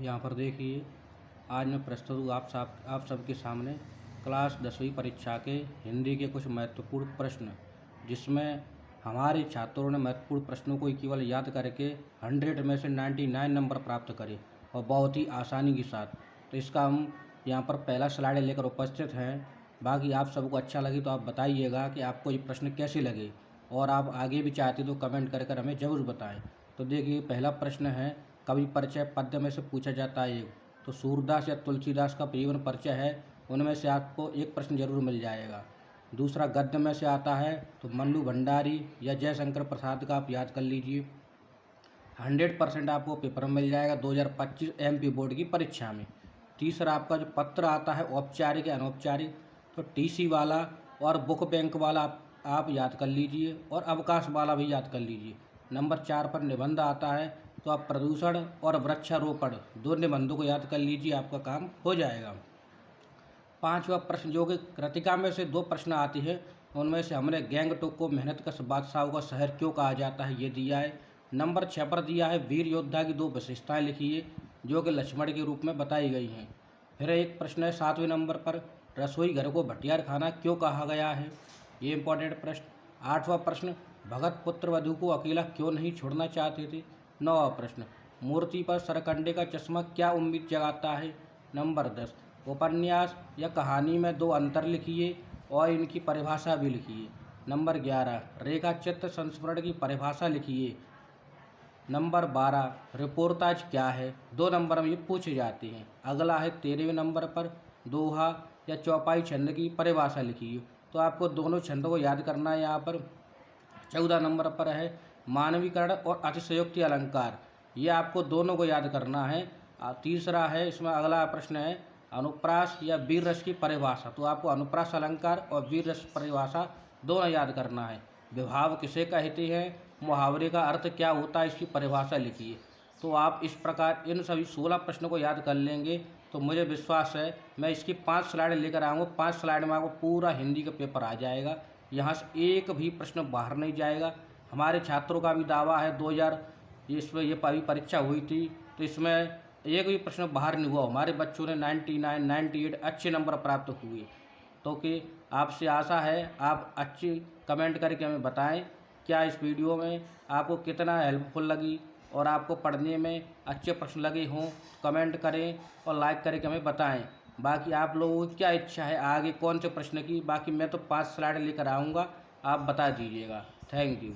यहाँ पर देखिए, आज मैं प्रस्तुत हूँ आप सबके सामने क्लास 10वीं परीक्षा के हिंदी के कुछ महत्वपूर्ण प्रश्न, जिसमें हमारे छात्रों ने महत्वपूर्ण प्रश्नों को केवल याद करके 100 में से 99 नंबर प्राप्त करे और बहुत ही आसानी के साथ। तो इसका हम यहाँ पर पहला स्लाइड लेकर उपस्थित हैं। बाकी आप सबको अच्छा लगे तो आप बताइएगा कि आपको ये प्रश्न कैसे लगे, और आप आगे भी चाहते तो कमेंट कर हमें ज़रूर बताएं। तो देखिए, पहला प्रश्न है, कवि परिचय पद्य में से पूछा जाता है। तो सूरदास या तुलसीदास का जीवन परिचय है, उनमें से आपको एक प्रश्न जरूर मिल जाएगा। दूसरा गद्य में से आता है तो मल्लू भंडारी या जयशंकर प्रसाद का आप याद कर लीजिए। 100% आपको पेपर में मिल जाएगा 2025 MP बोर्ड की परीक्षा में। तीसरा आपका जो पत्र आता है औपचारिक या अनौपचारिक, तो TC वाला और बुक बैंक वाला आप याद कर लीजिए, और अवकाश वाला भी याद कर लीजिए। नंबर 4 पर निबंध आता है, तो आप प्रदूषण और वृक्षारोपण 2 निबंधों को याद कर लीजिए, आपका काम हो जाएगा। पांचवा प्रश्न, जो कि कृतिका में से 2 प्रश्न आती है, उनमें से हमने गैंगटोक को मेहनत का बादशाह का शहर क्यों कहा जाता है, ये दिया है। नंबर 6 पर दिया है, वीर योद्धा की 2 विशेषताएं लिखिए जो कि लक्ष्मण के रूप में बताई गई हैं। फिर एक प्रश्न है 7वें नंबर पर, रसोई घर को भटियार खाना क्यों कहा गया है, ये इंपॉर्टेंट प्रश्न। 8वां प्रश्न, भगत पुत्र वधु को अकेला क्यों नहीं छोड़ना चाहते थे। 9वां प्रश्न, मूर्ति पर सरकंडे का चश्मा क्या उम्मीद जगाता है। नंबर 10, उपन्यास या कहानी में 2 अंतर लिखिए और इनकी परिभाषा भी लिखिए। नंबर 11, रेखा चित्र संस्मरण की परिभाषा लिखिए। नंबर 12, रिपोर्टाज क्या है, 2 नंबर में ये पूछे जाते हैं। अगला है 13वें नंबर पर, दोहा या चौपाई छंद की परिभाषा लिखिए। तो आपको दोनों छंदों को याद करना है। यहाँ पर 14 नंबर पर है मानवीकरण और अतिशयोक्ति अलंकार, ये आपको दोनों को याद करना है। तीसरा है, इसमें अगला प्रश्न है अनुप्रास या वीर रस की परिभाषा, तो आपको अनुप्रास अलंकार और वीर रस परिभाषा दोनों याद करना है। विभाव किसे कहते हैं, मुहावरे का अर्थ क्या होता है, इसकी परिभाषा लिखिए। तो आप इस प्रकार इन सभी 16 प्रश्नों को याद कर लेंगे तो मुझे विश्वास है मैं इसकी 5 स्लाइड लेकर आऊँगा। 5 स्लाइड में आपको पूरा हिंदी का पेपर आ जाएगा, यहाँ से एक भी प्रश्न बाहर नहीं जाएगा। हमारे छात्रों का भी दावा है 2000 इसमें ये परीक्षा हुई थी, तो इसमें एक भी प्रश्न बाहर नहीं हुआ। हमारे बच्चों ने 99, 98 अच्छे नंबर प्राप्त हुए। तो कि आपसे आशा है आप अच्छी कमेंट करके हमें बताएं क्या इस वीडियो में आपको कितना हेल्पफुल लगी और आपको पढ़ने में अच्छे प्रश्न लगे हों। कमेंट करें और लाइक करके हमें बताएं। बाकी आप लोगों की क्या इच्छा है आगे कौन से प्रश्न की, बाकी मैं तो 5 स्लाइड लेकर आऊँगा, आप बता दीजिएगा। Thank you.